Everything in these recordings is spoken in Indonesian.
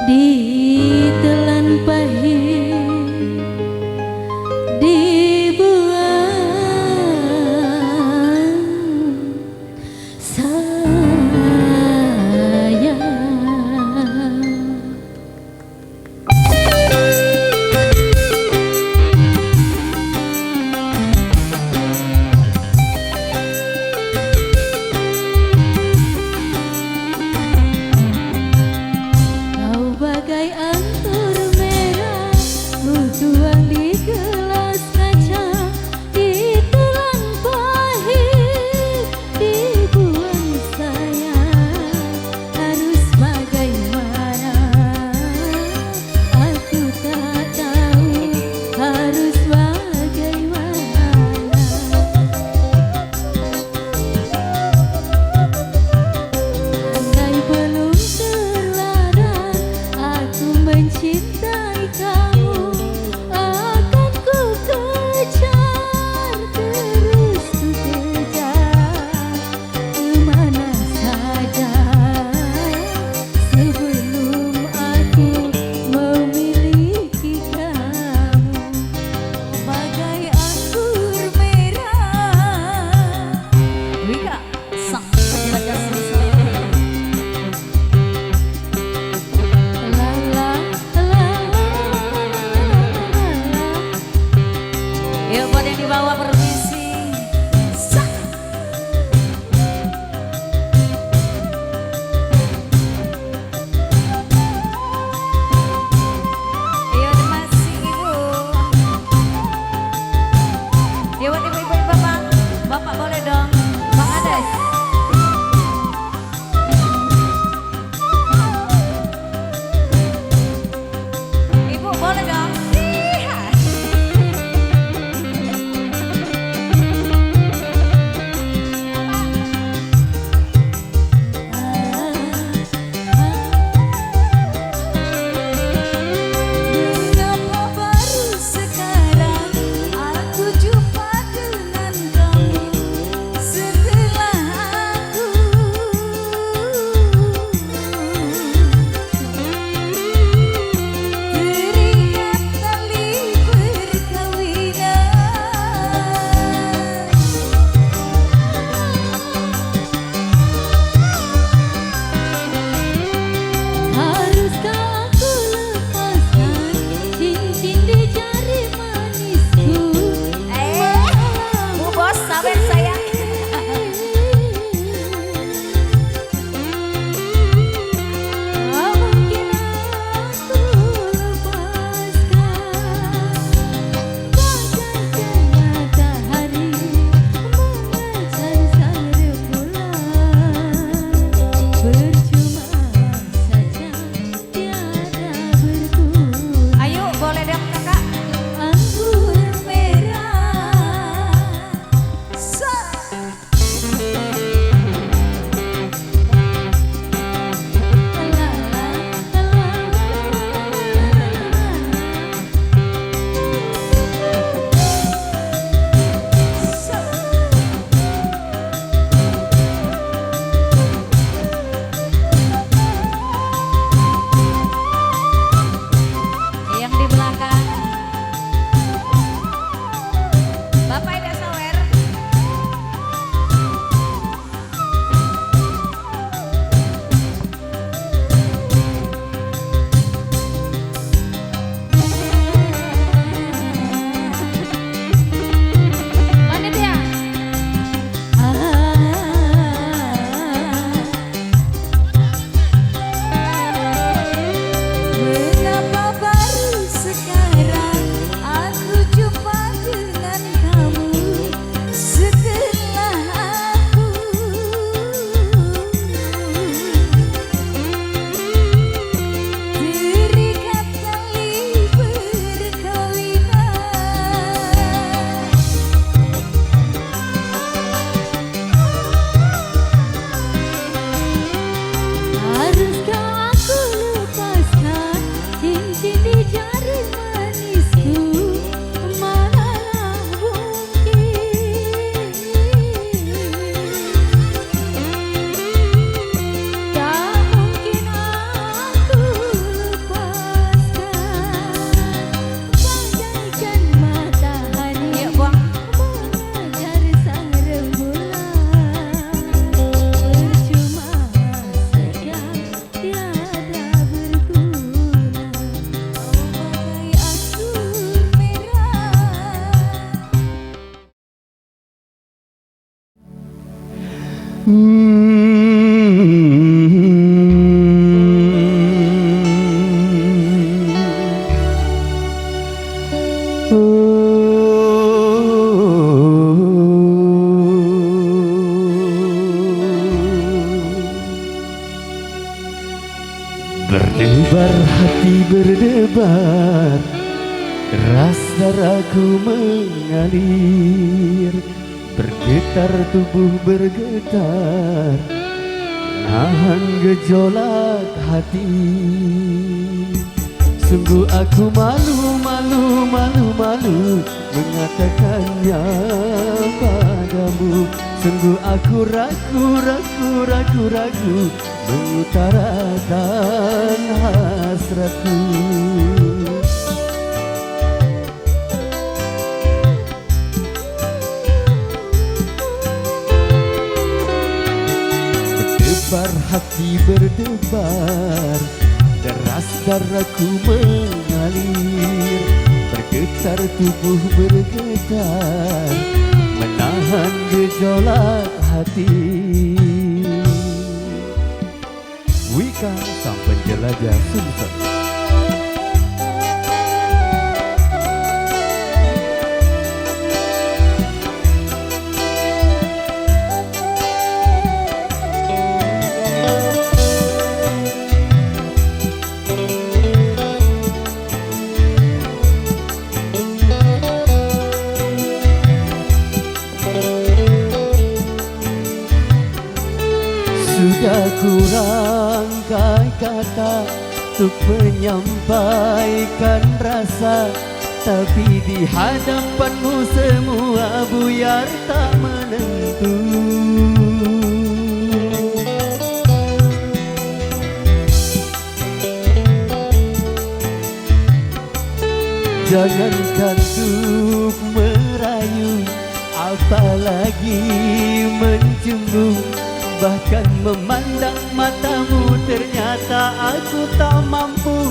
Ditelan pahit dibuang sayang. Kau bagai anggur merah tuang di gelas kaca, ditelan pahit dibuang sayang. Harus bagaimana aku tak tahu, harus bagaimana. Andai belum terlambat aku mencintai kamu, akan ku kejar, terus ku kejar kemana saja sebelum aku memiliki kamu. Bagai anggur merah, Wika sang penjelajah sensasi. La la la la la. Yuk buat yang di bawah permisi. Sa. Ayo masih ibu. Ya buat ibu-ibu bapak, bapak boleh dong. Bang Ades. Ibu boleh dong. Iya. Mengapa baru sekarang aku jumpa dengan kamu, setelah aku terikat tali perkawinan. Haruskah aku lepaskan cincin di jari manisku? Bu bos, sabar sayang. Mungkin aku lepaskan bagaikan matahari mengejar sang rembulan. Percuma saja tiada berguna. Ayo boleh dong kakak. Anggur merah. Yang di belakang, Bapak Ida Sawer. Mana dia? Mengapa baru sekarang aku jumpa dengan kamu, setelah aku terikat tali perkawinan. Haruskah aku lepaskan cincin di jari manisku? Manalah mungkin. Tak mungkin aku Berdebar hati berdebar, deras darahku mengalir, bergetar tubuh bergetar, nahan gejolak hati. Sungguh aku malu, malu, malu, malu mengatakannya padamu. Sungguh aku ragu, ragu, ragu, ragu mengutarakan hasratku. Berdebar hati berdebar, deras darahku mengalir, bergetar tubuh bergetar, menahan gejolak hati. Wika sang penjelajah Sumsel. Sudah kurangkai kata untuk menyampaikan rasa, tapi di hadapanmu semua buyar tak menentu. Jangankan untuk merayu, apalagi mencunggu, bahkan memandang matamu ternyata aku tak mampu.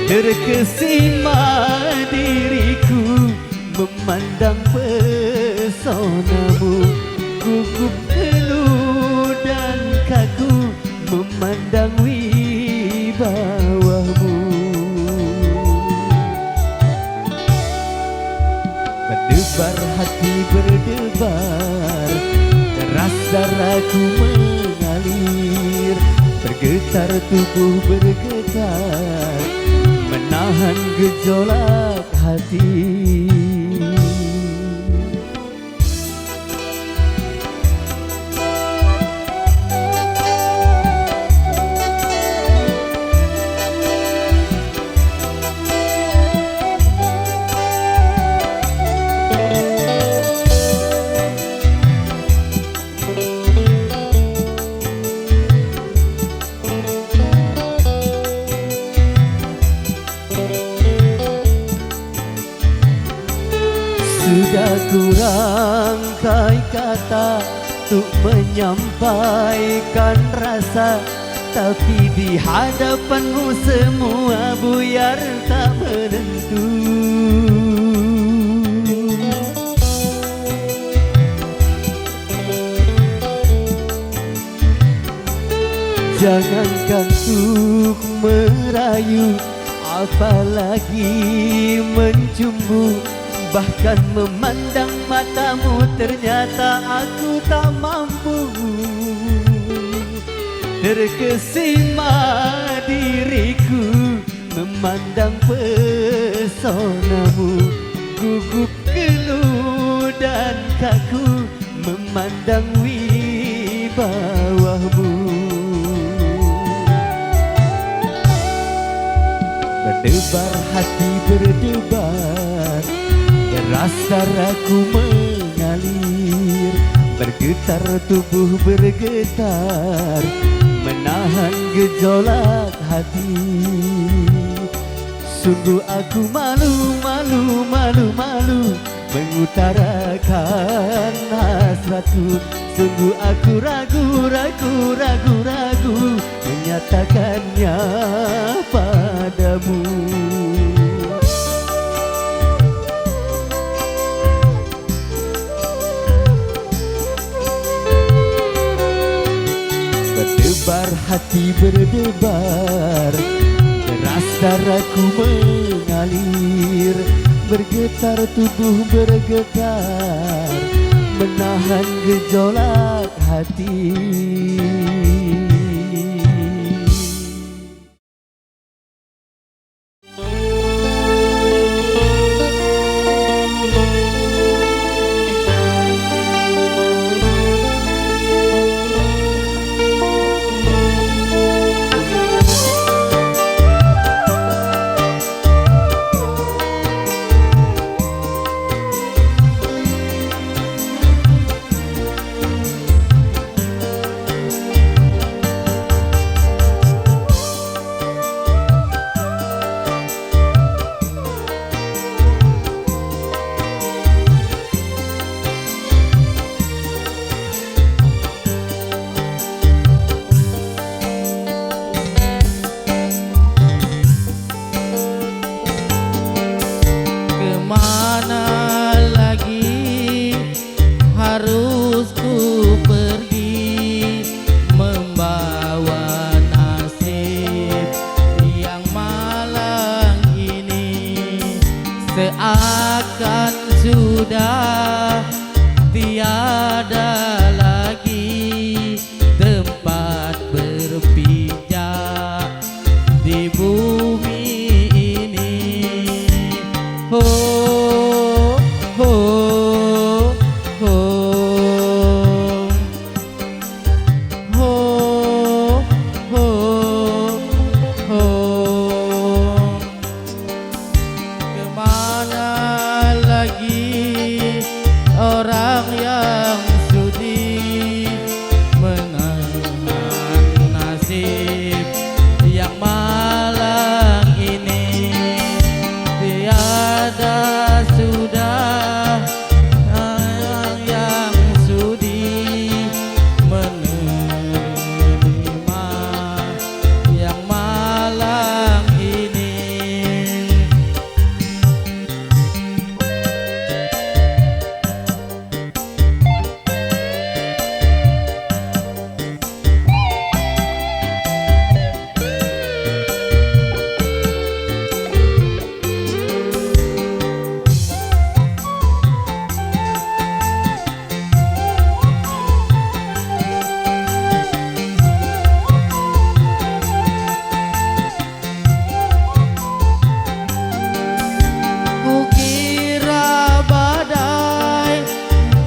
Terkesima diriku memandang pesonamu, gugup keluh dan kaku memandang wibawamu. Berdebar hati berdebar, deras darahku mengalir, bergetar tubuh bergetar, menahan gejolak hati. Sudah kurangkai kata untuk menyampaikan rasa, tapi di hadapanmu semua buyar tak menentu. Jangankan untuk merayu, apalagi mencumbu, bahkan memandang matamu ternyata aku tak mampu. Terkesima diriku memandang pesonamu, gugup keluh dan kaku memandang wibawamu. Berdebar hati berdebar, deras darahku mengalir, bergetar tubuh bergetar, menahan gejolak hati. Sungguh aku malu, malu, malu, malu mengutarakan hasratku. Sungguh aku ragu, ragu, ragu, ragu menyatakannya padamu. Berdebar hati berdebar, deras darahku mengalir, bergetar tubuh bergetar, menahan gejolak hati. sudah tiada lagi tempat berpijak di bumi ini. Oh, oh, oh, oh, oh, oh. Kemana lagi orang yang sudi menahan nasib yang malang ini? Tiada sudah orang yang sudi menerima yang malang ini. Kukira badai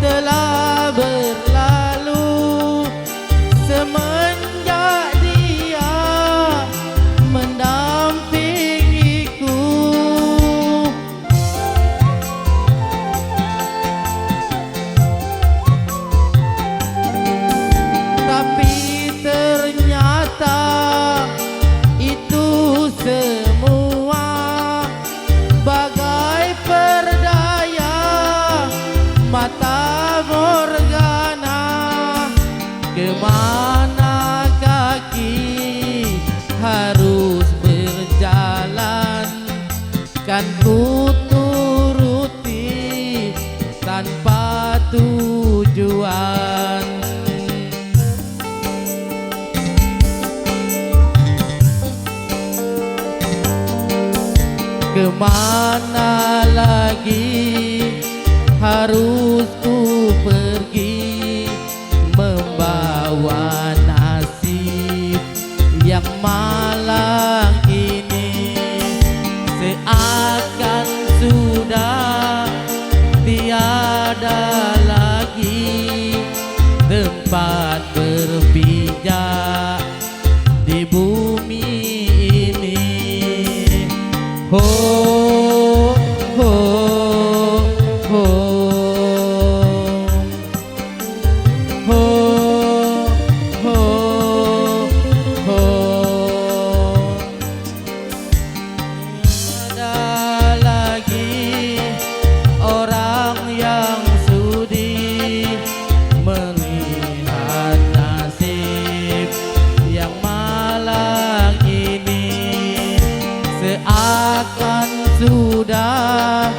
telah berlalu semenjak dia mendampingiku. Tapi ternyata itu semua bagai perdaya mata morgana. Kemana kaki harus berjalan, kan ku turuti tanpa tujuan. Kemana lagi harus ku pergi membawa nasib yang malang ini? Seakan sudah tiada lagi tempat berpijak di bumi ini. Oh, oh, oh, oh, oh, oh. Ada lagi orang yang sudi melihat nasib yang malang ini. Seakan sudah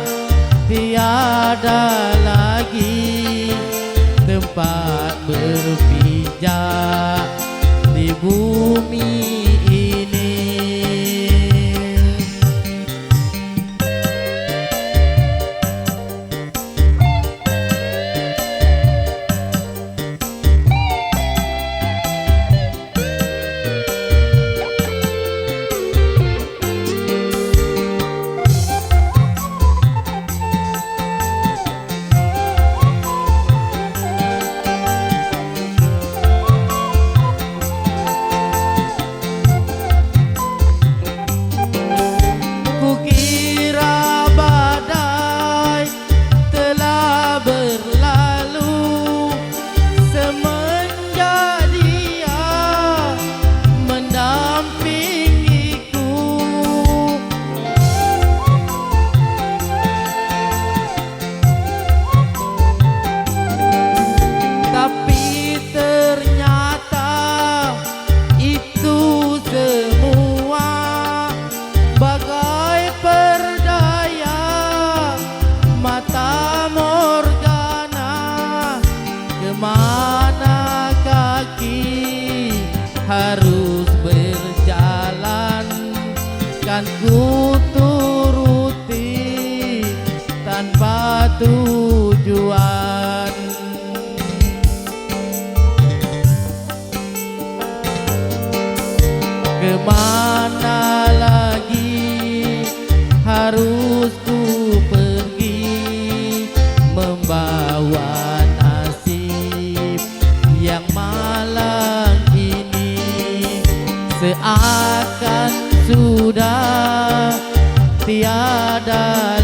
tiada lagi tempat berpijak di bumi ini. Kukira badai telah berlalu semenjak dia mendampingiku. Tapi ternyata itu semua bagai perdaya mata morgana. Kemana kaki harus berjalan, kan ku turuti tanpa tujuan. Kemana lagi harus ku pergi, membawa nasib yang malang ini. Seakan sudah tiada